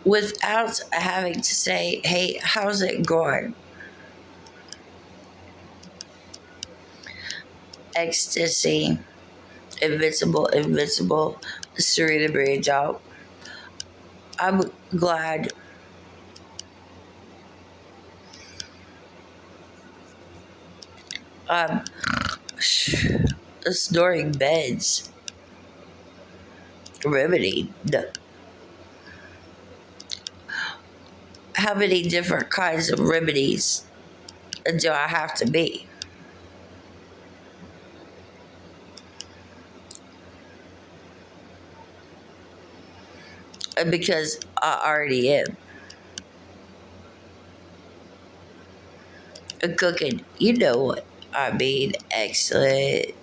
without having to say, hey, how's it going? Ecstasy, invincible, Serena Brain job. I'm glad um, snoring beds remedy. How many different kinds of remedies do I have to be? Because I already am. Cooking, you know what I mean. Excellent.